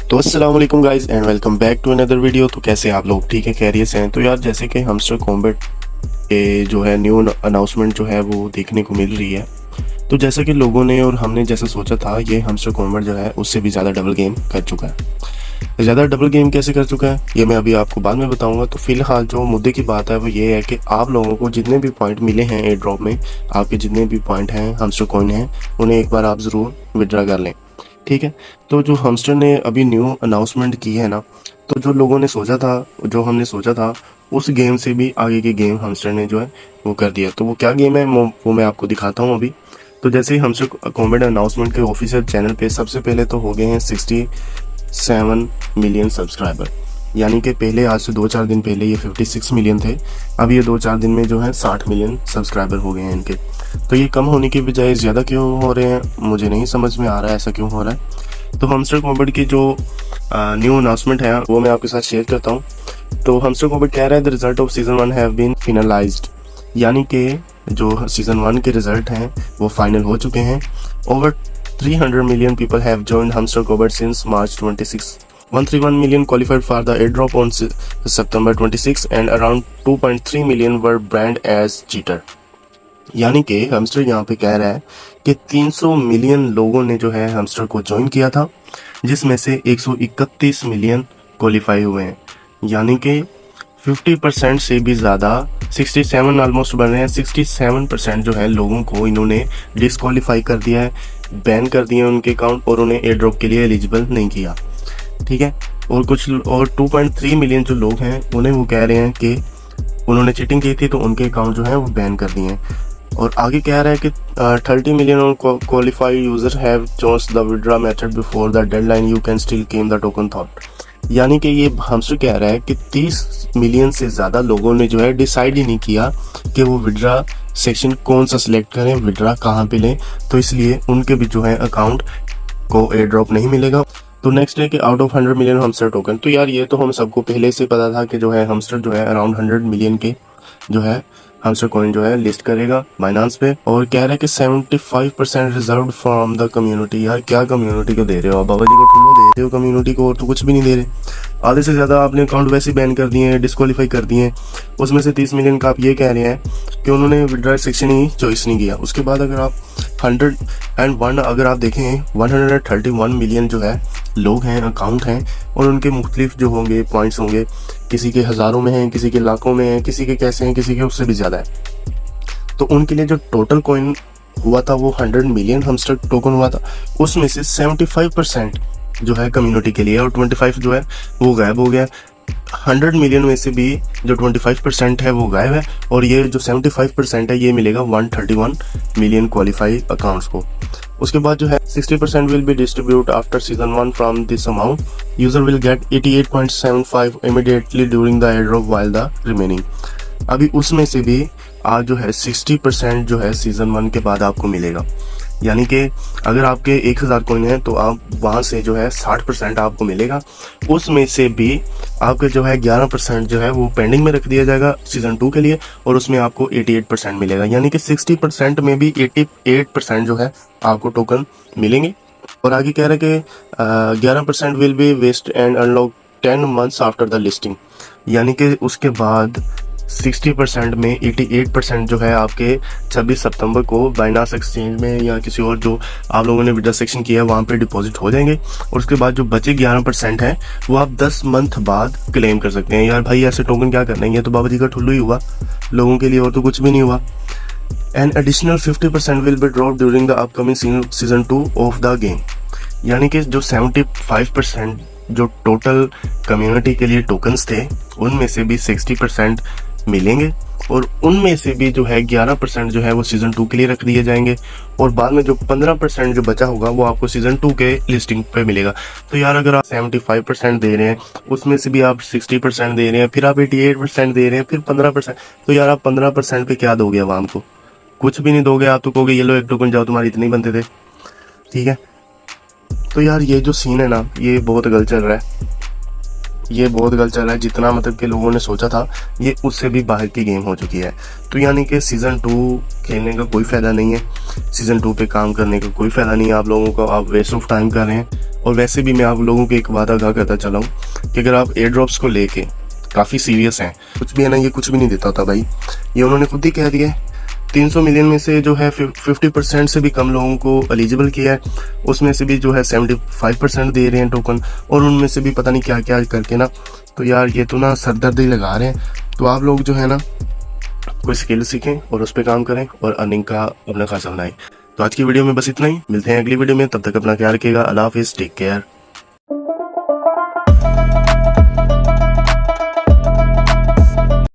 तो अस्सलाम वालेकुम guys and welcome back to another video. तो कैसे आप लोग, ठीक है, खैरियत से हैं? तो यार जैसे कि हमस्टर कॉम्बैट के जो है न्यू अनाउंसमेंट जो है वो देखने को मिल रही है। तो जैसा कि लोगों ने और हमने जैसा सोचा था, ये हमस्टर कॉम्बैट जो है उससे भी ज़्यादा डबल गेम कर चुका है। ज़्यादा डबल गेम कैसे कर चुका है ये मैं अभी आपको बाद में बताऊंगा। तो फिलहाल जो मुद्दे की बात है वो ये है कि आप लोगों को जितने भी पॉइंट मिले हैं एयर ड्रॉप में, आपके जितने भी पॉइंट हैं हमस्टर कॉइन हैं, उन्हें एक बार आप ज़रूर विड्रा कर लें, ठीक है। तो जो हमस्टर ने अभी न्यू अनाउंसमेंट की है ना, तो जो लोगों ने सोचा था, जो हमने सोचा था, उस गेम से भी आगे के गेम हमस्टर ने जो है वो कर दिया। तो वो क्या गेम है वो मैं आपको दिखाता हूँ अभी। तो जैसे ही हमस्टर कॉम्बैट अनाउंसमेंट के ऑफिशियल चैनल पे सबसे पहले तो हो गए हैं 67 मिलियन सब्सक्राइबर, यानी कि पहले आज से 2-4 दिन पहले ये 56 मिलियन थे। अब ये 2-4 दिन में जो है 60 मिलियन सब्सक्राइबर हो गए हैं इनके। तो ये कम होने की बजाय ज़्यादा क्यों हो रहे हैं मुझे नहीं समझ में आ रहा है, ऐसा क्यों हो रहा है। तो हमस्टर कॉम्बैट की जो न्यू अनाउंसमेंट है वो मैं आपके साथ शेयर करता हूँ। तो हमस्टर कॉम्बैट कह रहा है the result of season 1 have been finalised, यानी कि जो सीजन 1 के रिजल्ट हैं वो फाइनल हो चुके हैं। Over 300 million people have joined Hamster Combat since March 26. 131 million qualified for the airdrop on September 26 and around 2.3 million were banned as cheater. यानी कि हमस्टर यहाँ पे कह रहा है कि 300 मिलियन लोगों ने जो है हमस्टर को ज्वाइन किया था, जिसमें से 131 मिलियन क्वालिफाई हुए हैं, यानी कि 50% से भी ज़्यादा, 67 ऑलमोस्ट बन रहे हैं। 67% जो है लोगों को इन्होंने डिस्क्वालीफाई कर दिया है, बैन कर दिए उनके अकाउंट और उन्हें एयर ड्रॉप के लिए एलिजिबल नहीं किया, ठीक है। और कुछ और 2.3 मिलियन जो लोग हैं उन्हें वो कह रहे हैं कि उन्होंने चीटिंग की थी तो उनके अकाउंट जो है वो बैन कर दिए हैं। और आगे कह रहा है कि 30 million qualified user have choice the withdraw method before the deadline, you can still claim the token thought. यानी कि ये हमसे कह रहा है कि 30 मिलियन से ज़्यादा लोगों ने जो है डिसाइड ही नहीं किया कि वो विड्रा सेक्शन कौन सा सिलेक्ट करें, विड्रा कहाँ पे लें, तो इसलिए उनके भी जो है अकाउंट को एयर ड्रॉप नहीं मिलेगा। तो नेक्स्ट है कि आउट ऑफ 100 मिलियन हमस्टर टोकन, तो यार ये तो हम सबको पहले से पता था कि जो है हमस्टर जो है अराउंड 100 मिलियन के जो है हमस्टर कॉइन जो है लिस्ट करेगा बाइनांस पे। और कह रहा है कि 75% रिजर्व फ्रॉम द कम्युनिटी। यार क्या कम्युनिटी को दे रहे हो आप? बाबा जी को ठुल्लो दे रहे हो कम्युनिटी को, और तो कुछ भी नहीं दे रहे। आधे से ज़्यादा आपने अकाउंट वैसे बैन कर दिए हैं, डिस्क्वालीफाई कर दिए हैं। उसमें से 30 मिलियन का आप ये कह रहे हैं कि उन्होंने विड्रॉ सेक्शन ही चॉइस नहीं किया। उसके बाद अगर आप 101 अगर आप देखें 131 मिलियन जो है लोग हैं, अकाउंट हैं, और उनके मुख्तलिफ जो होंगे पॉइंट्स होंगे, किसी के हज़ारों में हैं, किसी के लाखों में हैं, किसी के कैसे हैं, किसी के उससे भी ज़्यादा है। तो उनके लिए जो टोटल कॉइन हुआ था वो 100 मिलियन हमस्टर टोकन हुआ था, उसमें से 75% जो है कम्युनिटी के लिए और 25 जो है वो गायब हो गया। 100 मिलियन में से भी जो 25% है वो गायब है, और ये जो 75% है ये मिलेगा 131 मिलियन क्वालिफाई अकाउंट्स को। उसके बाद जो है 60% will be distribute after season 1 from this amount, user will get 88.75 immediately during the air drop while the remaining. अभी उसमें से भी आज जो है 60% जो है सीजन 1 के बाद आपको मिलेगा, यानी कि अगर आपके 1000 कॉइन है तो आप वहाँ से जो है 60% आपको मिलेगा। उसमें से भी आपके जो है 11% जो है वो पेंडिंग में रख दिया जाएगा सीजन 2 के लिए, और उसमें आपको 88% मिलेगा, यानी कि 60% में भी 88% जो है आपको टोकन मिलेंगे। और आगे कह रहे हैं कि 11% will be vest and unlock 10 months after the listing, यानी कि उसके बाद 60% में 88% जो है आपके 26 सितंबर को बाइनांस एक्सचेंज में या किसी और जो आप लोगों ने विड्रॉ सेक्शन किया है वहाँ पे डिपॉजिट हो जाएंगे। और उसके बाद जो बचे 11% है वो आप 10 मंथ बाद क्लेम कर सकते हैं। यार भाई ऐसे टोकन क्या करना है, ये तो बाबा जी का ठुल्लू ही हुआ लोगों के लिए, और तो कुछ भी नहीं हुआ। An additional 50% will be drop during the upcoming season 2 of the game, यानी कि जो 75% जो टोटल कम्युनिटी के लिए टोकन्स थे उनमें से भी 60% मिलेंगे, और उनमें से भी जो है 11% जो है वो सीजन 2 के लिए रख दिए जाएंगे, और बाद में जो 15% जो बचा होगा वो आपको सीजन 2 के लिस्टिंग पे मिलेगा। तो यार अगर आप 75% दे रहे हैं, उसमें से भी आप 60% दे रहे हैं, फिर आप 88% दे रहे हैं, फिर 15%, तो यार आप 15% पे क्या दोगे आवाम को? कुछ भी नहीं दोगे। आप तो कहोगे ये लो एक टोकन जाओ, तुम्हारे इतने बनते थे, ठीक है। तो यार ये जो सीन है ना ये बहुत गलत चल रहा है। ये बहुत गलत चल रहा है। जितना मतलब कि लोगों ने सोचा था ये उससे भी बाहर की गेम हो चुकी है। तो यानी कि सीज़न 2 खेलने का कोई फ़ायदा नहीं है, सीज़न 2 पे काम करने का कोई फ़ायदा नहीं है आप लोगों को, आप वेस्ट ऑफ टाइम कर रहे हैं। और वैसे भी मैं आप लोगों को एक बात आगाह करता चला हूँ कि अगर आप एयर ड्रॉप्स को लेके काफ़ी सीरियस हैं, कुछ भी है ना, ये कुछ भी नहीं देता होता भाई। ये उन्होंने खुद ही कह दिया है 300 मिलियन में से जो है 50% से भी कम लोगों को एलिजिबल किया है, उसमें से भी जो है 75% दे रहे हैं टोकन, और उनमें से भी पता नहीं क्या क्या करके ना। तो यार ये तो ना सरदर्दी लगा रहे हैं। तो आप लोग जो है ना कोई स्किल सीखें और उस पर काम करें और अर्निंग का अपना खासा बनाएं। तो आज की वीडियो में बस इतना ही, मिलते हैं अगली वीडियो में, तब तक अपना ख्याल रखिएगा। अल्लाह हाफिज़, टेक केयर।